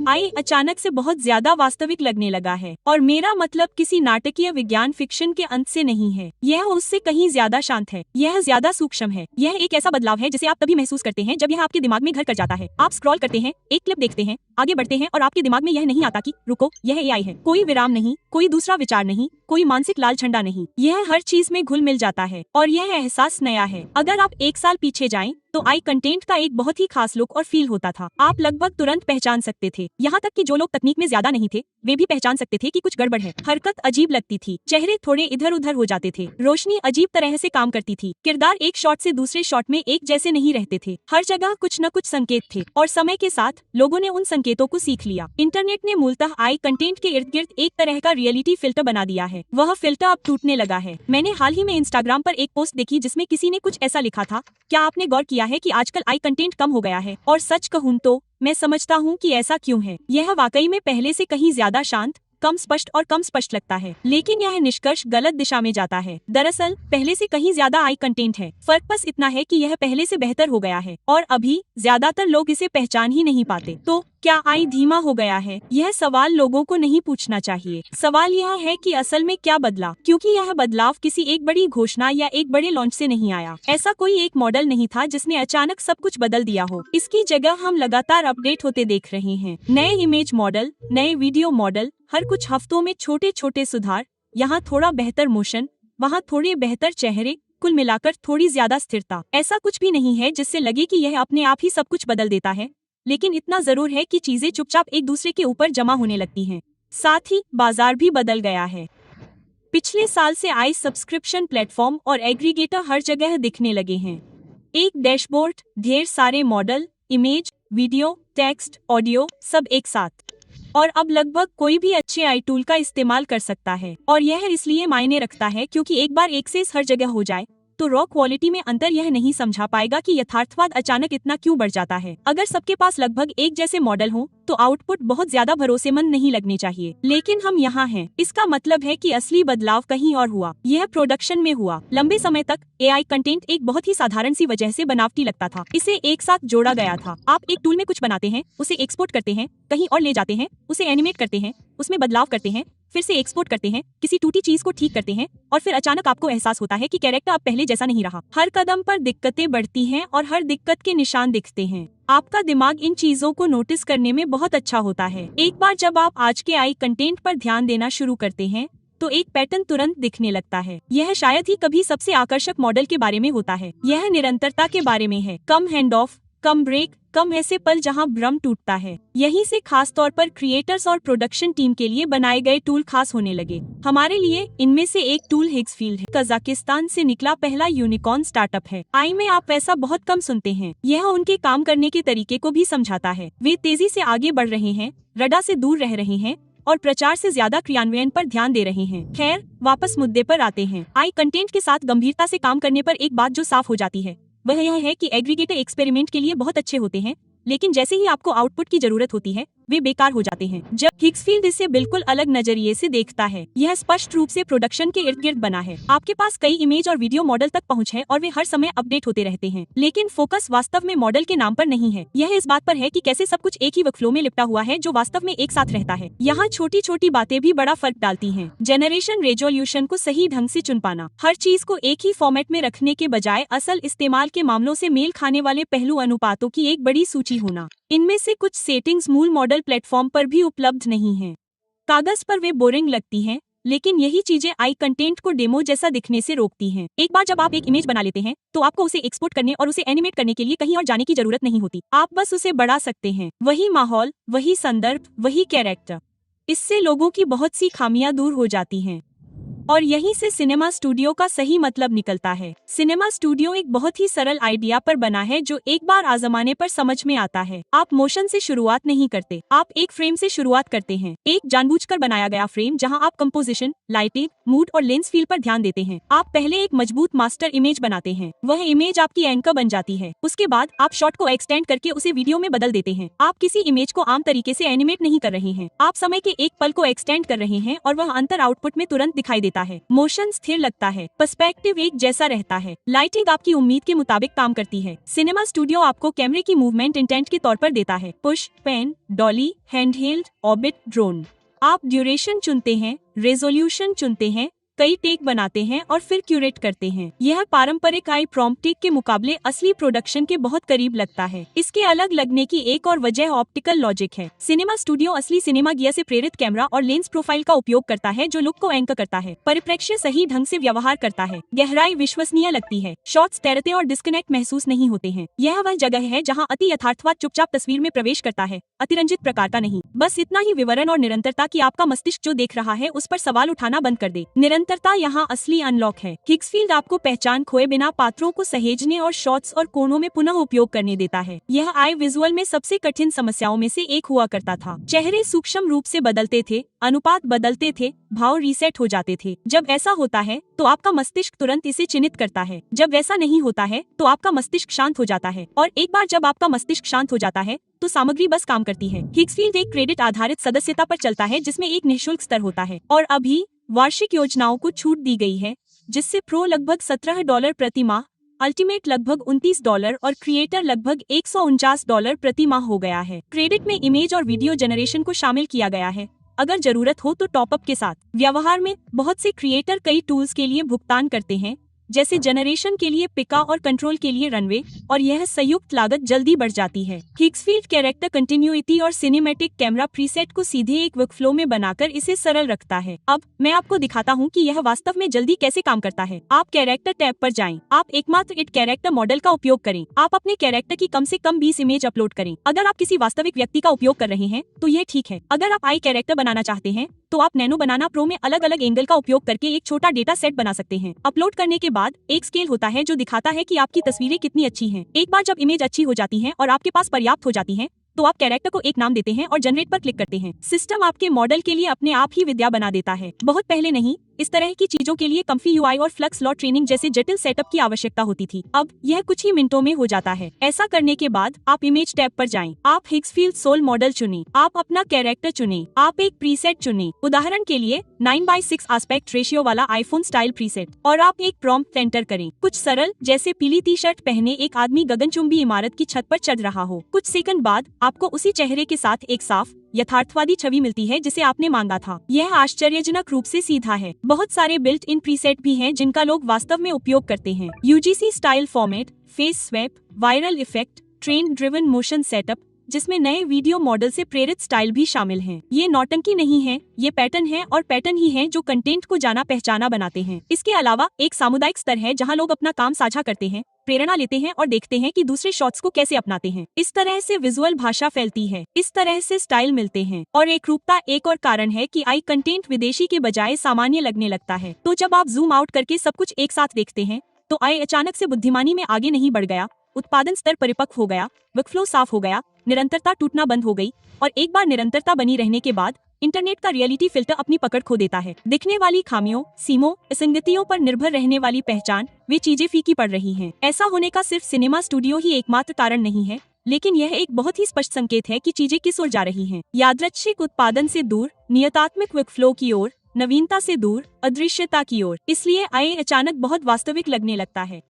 आई अचानक से बहुत ज्यादा वास्तविक लगने लगा है। और मेरा मतलब किसी नाटकीय विज्ञान फिक्शन के अंत से नहीं है, यह उससे कहीं ज्यादा शांत है, यह ज्यादा सूक्ष्म है। यह एक ऐसा बदलाव है जिसे आप तभी महसूस करते हैं जब यह आपके दिमाग में घर कर जाता है। आप स्क्रॉल करते हैं, एक क्लिप देखते हैं, आगे बढ़ते हैं और आपके दिमाग में यह नहीं आता कि रुको, यह एआई है। कोई विराम नहीं, कोई दूसरा विचार नहीं, कोई मानसिक लाल झंडा नहीं, यह हर चीज में घुल मिल जाता है और यह एहसास नया है। अगर आप 1 साल पीछे जाएं तो आई कंटेंट का एक बहुत ही खास लुक और फील होता था। आप लगभग तुरंत पहचान सकते थे, यहाँ तक कि जो लोग तकनीक में ज्यादा नहीं थे वे भी पहचान सकते थे कि कुछ गड़बड़ है। हरकत अजीब लगती थी, चेहरे थोड़े इधर उधर हो जाते थे, रोशनी अजीब तरह से काम करती थी, किरदार एक शॉट से दूसरे शॉट में एक जैसे नहीं रहते थे, हर जगह कुछ न कुछ संकेत थे और समय के साथ लोगों ने उन संकेतों को सीख लिया। इंटरनेट ने मूलतः आई कंटेंट के इर्द गिर्द एक तरह का रियलिटी फिल्टर बना दिया है। वह फिल्टर अब टूटने लगा है। मैंने हाल ही में इंस्टाग्राम पर एक पोस्ट देखी जिसमें किसी ने कुछ ऐसा लिखा था, क्या आपने गौर किया है कि आजकल आई कंटेंट कम हो गया है? और सच कहूं तो मैं समझता हूं कि ऐसा क्यों है। यह वाकई में पहले से कहीं ज्यादा शांत, कम स्पष्ट और कम स्पष्ट लगता है, लेकिन यह निष्कर्ष गलत दिशा में जाता है। दरअसल पहले से कहीं ज्यादा आई कंटेंट है, फर्क बस इतना है कि यह पहले से बेहतर हो गया है और अभी ज्यादातर लोग इसे पहचान ही नहीं पाते। तो क्या आई धीमा हो गया है? यह सवाल लोगों को नहीं पूछना चाहिए। सवाल यह है कि असल में क्या बदला, क्योंकि यह बदलाव किसी एक बड़ी घोषणा या एक बड़े लॉन्च से नहीं आया। ऐसा कोई एक मॉडल नहीं था जिसने अचानक सब कुछ बदल दिया हो। इसकी जगह हम लगातार अपडेट होते देख रहे हैं। नए इमेज मॉडल, नए वीडियो मॉडल, हर कुछ हफ्तों में छोटे छोटे सुधार, यहाँ थोड़ा बेहतर मोशन, वहाँ थोड़े बेहतर चेहरे, कुल मिलाकर थोड़ी ज्यादा स्थिरता। ऐसा कुछ भी नहीं है जिससे लगे कि यह अपने आप ही सब कुछ बदल देता है, लेकिन इतना जरूर है कि चीजें चुपचाप एक दूसरे के ऊपर जमा होने लगती हैं। साथ ही बाजार भी बदल गया है। पिछले साल से आई सब्सक्रिप्शन प्लेटफॉर्म और एग्रीगेटर हर जगह दिखने लगे हैं। एक डैशबोर्ड, ढेर सारे model, image, video, text, audio, सब एक साथ। और अब लगभग कोई भी अच्छे आई टूल का इस्तेमाल कर सकता है और यह इसलिए मायने रखता है क्योंकि एक बार एक्सेस हर जगह हो जाए तो रॉ क्वालिटी में अंतर यह नहीं समझा पाएगा कि यथार्थवाद अचानक इतना क्यों बढ़ जाता है। अगर सबके पास लगभग एक जैसे मॉडल हो तो आउटपुट बहुत ज्यादा भरोसेमंद नहीं लगने चाहिए, लेकिन हम यहाँ हैं। इसका मतलब है कि असली बदलाव कहीं और हुआ। यह प्रोडक्शन में हुआ। लंबे समय तक एआई कंटेंट एक बहुत ही साधारण सी वजह से बनावटी लगता था। इसे एक साथ जोड़ा गया था। आप एक टूल में कुछ बनाते हैं, उसे एक्सपोर्ट करते हैं, कहीं और ले जाते हैं, उसे एनिमेट करते हैं, उसमें बदलाव करते हैं, फिर से एक्सपोर्ट करते हैं, किसी टूटी चीज को ठीक करते हैं और फिर अचानक आपको एहसास होता है कि कैरेक्टर अब पहले जैसा नहीं रहा। हर कदम पर दिक्कतें बढ़ती हैं और हर दिक्कत के निशान दिखते हैं। आपका दिमाग इन चीजों को नोटिस करने में बहुत अच्छा होता है। एक बार जब आप आज के आई कंटेंट पर ध्यान देना शुरू करते हैं तो एक पैटर्न तुरंत दिखने लगता है। यह शायद ही कभी सबसे आकर्षक मॉडल के बारे में होता है। यह निरंतरता के बारे में है। कम हैंड ऑफ, कम ब्रेक, कम ऐसे पल जहां भ्रम टूटता है। यहीं से खास तौर पर क्रिएटर्स और प्रोडक्शन टीम के लिए बनाए गए टूल खास होने लगे। हमारे लिए इनमें से एक टूल हिग्सफील्ड है। कजाकिस्तान से निकला पहला यूनिकॉर्न स्टार्टअप है। आई में आप वैसा बहुत कम सुनते हैं। यह उनके काम करने के तरीके को भी समझाता है। वे तेजी से आगे बढ़ रहे हैं, रडा से दूर रह रहे हैं और प्रचार से ज्यादा क्रियान्वयन पर ध्यान दे रहे हैं। खैर, वापस मुद्दे पर आते हैं। आई कंटेंट के साथ गंभीरता से काम करने पर एक बात जो साफ हो जाती है वह यह है कि एग्रीगेटर एक्सपेरिमेंट के लिए बहुत अच्छे होते हैं, लेकिन जैसे ही आपको आउटपुट की जरूरत होती है वे बेकार हो जाते हैं। जब हिग्सफील्ड इसे बिल्कुल अलग नजरिए से देखता है। यह स्पष्ट रूप से प्रोडक्शन के इर्द गिर्द बना है। आपके पास कई इमेज और वीडियो मॉडल तक पहुंच है और वे हर समय अपडेट होते रहते हैं, लेकिन फोकस वास्तव में मॉडल के नाम पर नहीं है। यह इस बात पर है कि कैसे सब कुछ एक ही वर्कफ्लो में लिपटा हुआ है जो वास्तव में एक साथ रहता है। यहाँ छोटी छोटी बातें भी बड़ा फर्क डालती हैं। जनरेशन रेजोल्यूशन को सही ढंग से चुन पाना, हर चीज को एक ही फॉर्मेट में रखने के बजाय असल इस्तेमाल के मामलों से मेल खाने वाले पहलू अनुपातों की एक बड़ी सूची होना। इनमें से कुछ सेटिंग्स मूल मॉडल प्लेटफॉर्म पर भी उपलब्ध नहीं हैं। कागज पर वे बोरिंग लगती हैं, लेकिन यही चीजें आई कंटेंट को डेमो जैसा दिखने से रोकती हैं। एक बार जब आप एक इमेज बना लेते हैं तो आपको उसे एक्सपोर्ट करने और उसे एनिमेट करने के लिए कहीं और जाने की जरूरत नहीं होती। आप बस उसे बढ़ा सकते हैं। वही माहौल, वही संदर्भ, वही कैरेक्टर। इससे लोगों की बहुत सी खामियां दूर हो जाती हैं और यहीं से सिनेमा स्टूडियो का सही मतलब निकलता है। सिनेमा स्टूडियो एक बहुत ही सरल आइडिया पर बना है जो एक बार आजमाने पर समझ में आता है। आप मोशन से शुरुआत नहीं करते, आप एक फ्रेम से शुरुआत करते हैं। एक जानबूझकर बनाया गया फ्रेम जहां आप कंपोजिशन, लाइटिंग, मूड और लेंस फील पर ध्यान देते हैं। आप पहले एक मजबूत मास्टर इमेज बनाते हैं। वह इमेज आपकी एंकर बन जाती है। उसके बाद आप शॉट को एक्सटेंड करके उसे वीडियो में बदल देते हैं। आप किसी इमेज को आम तरीके से एनिमेट नहीं कर रहे हैं, आप समय के एक पल को एक्सटेंड कर रहे हैं और वह अंतर आउटपुट में तुरंत दिखाई देता देता है। मोशन स्थिर लगता है। पर्सपेक्टिव एक जैसा रहता है। लाइटिंग आपकी उम्मीद के मुताबिक काम करती है। सिनेमा स्टूडियो आपको कैमरे की मूवमेंट इंटेंट के तौर पर देता है। Push, pan, dolly, handheld, orbit, drone. आप ड्यूरेशन चुनते हैं, रेजोल्यूशन चुनते हैं, कई टेक बनाते हैं और फिर क्यूरेट करते हैं। यह पारंपरिक आई प्रॉम्प्ट टेक के मुकाबले असली प्रोडक्शन के बहुत करीब लगता है। इसके अलग लगने की एक और वजह ऑप्टिकल लॉजिक है। सिनेमा स्टूडियो असली सिनेमा गियर से प्रेरित कैमरा और लेंस प्रोफाइल का उपयोग करता है, जो लुक को एंकर करता है। परिप्रेक्ष्य सही ढंग से व्यवहार करता है। गहराई विश्वसनीय लगती है। शॉट्स तैरते और डिस्कनेक्ट महसूस नहीं होते हैं। यह वह जगह है जहाँ अति यथार्थवाद चुपचाप तस्वीर में प्रवेश करता है, अतिरंजित प्रकार का नहीं। बस इतना ही विवरण और निरंतरता कि आपका मस्तिष्क जो देख रहा है उस पर सवाल उठाना बंद कर दे। निरंतरता यहाँ असली अनलॉक है। हिग्सफील्ड आपको पहचान खोए बिना पात्रों को सहेजने और शॉट्स और कोणों में पुनः उपयोग करने देता है। यह आई विजुअल में सबसे कठिन समस्याओं में से एक हुआ करता था। चेहरे सूक्ष्म रूप से बदलते थे, अनुपात बदलते थे, भाव रीसेट हो जाते थे। जब ऐसा होता है तो आपका मस्तिष्क तुरंत इसे चिन्हित करता है। जब वैसा नहीं होता है तो आपका मस्तिष्क शांत हो जाता है, और एक बार जब आपका मस्तिष्क शांत हो जाता है तो सामग्री बस काम करती है। हिग्सफील्ड एक क्रेडिट आधारित सदस्यता पर चलता है, जिसमें एक निःशुल्क स्तर होता है और अभी वार्षिक योजनाओं को छूट दी गई है, जिससे प्रो लगभग $17 प्रति माह, अल्टीमेट लगभग $29 और क्रिएटर लगभग $149 प्रति माह हो गया है। क्रेडिट में इमेज और वीडियो जनरेशन को शामिल किया गया है, अगर जरूरत हो तो टॉपअप के साथ। व्यवहार में बहुत से क्रिएटर कई टूल्स के लिए भुगतान करते हैं, जैसे जनरेशन के लिए पिका और कंट्रोल के लिए रनवे, और यह संयुक्त लागत जल्दी बढ़ जाती है। हिग्सफील्ड कैरेक्टर कंटिन्यूटी और सिनेमैटिक कैमरा प्रीसेट को सीधे एक वर्कफ्लो में बनाकर इसे सरल रखता है। अब मैं आपको दिखाता हूँ कि यह वास्तव में जल्दी कैसे काम करता है। आप कैरेक्टर टैब पर जाएं। आप एकमात्र इट कैरेक्टर मॉडल का उपयोग करें। आप अपने कैरेक्टर की कम से कम 20 इमेज अपलोड करें। अगर आप किसी वास्तविक व्यक्ति का उपयोग कर रहे हैं तो यह ठीक है। अगर आप आई कैरेक्टर बनाना चाहते हैं तो आप नैनो बनाना प्रो में अलग अलग एंगल का उपयोग करके एक छोटा डेटा सेट बना सकते हैं। अपलोड करने के बाद एक स्केल होता है जो दिखाता है कि आपकी तस्वीरें कितनी अच्छी हैं। एक बार जब इमेज अच्छी हो जाती है और आपके पास पर्याप्त हो जाती है तो आप कैरेक्टर को एक नाम देते हैं और जनरेट पर क्लिक करते हैं। सिस्टम आपके मॉडल के लिए अपने आप ही विद्या बना देता है। बहुत पहले नहीं, इस तरह की चीजों के लिए कम्फी यूआई और फ्लक्स लॉ ट्रेनिंग जैसे जटिल सेटअप की आवश्यकता होती थी। अब यह कुछ ही मिनटों में हो जाता है। ऐसा करने के बाद आप इमेज टैब पर जाएं। आप हिग्सफील्ड सोल मॉडल चुनें। आप अपना कैरेक्टर चुनें। आप एक प्रीसेट चुनें, उदाहरण के लिए 9:6 एस्पेक्ट रेशियो वाला आईफोन स्टाइल प्रीसेट, और आप एक प्रॉम्प्ट एंटर करें। कुछ सरल, जैसे पीली टी शर्ट पहने एक आदमी गगनचुंबी इमारत की छत पर चढ़ रहा हो। कुछ सेकंड बाद आपको उसी चेहरे के साथ एक साफ यथार्थवादी छवि मिलती है जिसे आपने मांगा था। यह आश्चर्यजनक रूप से सीधा है। बहुत सारे बिल्ट इन प्रीसेट भी हैं जिनका लोग वास्तव में उपयोग करते हैं। UGC style format, face swap, viral effect, trend driven motion setup, जिसमें नए वीडियो मॉडल से प्रेरित स्टाइल भी शामिल हैं। ये नौटंकी नहीं है, ये पैटर्न है, और पैटर्न ही है जो कंटेंट को जाना पहचाना बनाते हैं। इसके अलावा एक सामुदायिक स्तर है जहां लोग अपना काम साझा करते हैं, प्रेरणा लेते हैं और देखते हैं कि दूसरे शॉट्स को कैसे अपनाते हैं। इस तरह से विजुअल भाषा फैलती है, इस तरह से स्टाइल मिलते हैं। और एकरूपता एक और कारण है कि आई कंटेंट विदेशी के बजाय सामान्य लगने लगता है। तो जब आप जूम आउट करके सब कुछ एक साथ देखते हैं तो आई अचानक से बुद्धिमानी में आगे नहीं बढ़ गया। उत्पादन स्तर परिपक्व हो गया, वर्कफ्लो साफ हो गया, निरंतरता टूटना बंद हो गई, और एक बार निरंतरता बनी रहने के बाद इंटरनेट का रियलिटी फिल्टर अपनी पकड़ खो देता है। दिखने वाली खामियों, सीमों, असंगतियों पर निर्भर रहने वाली पहचान, वे चीजें फीकी पड़ रही हैं। ऐसा होने का सिर्फ सिनेमा स्टूडियो ही एकमात्र कारण नहीं है, लेकिन यह एक बहुत ही स्पष्ट संकेत है कि चीजें किस ओर जा रही हैं। यादृच्छिक उत्पादन से दूर, नियतात्मक वर्कफ्लो की ओर, नवीनता से दूर, अदृश्यता की ओर। इसलिए आई अचानक बहुत वास्तविक लगने लगता है।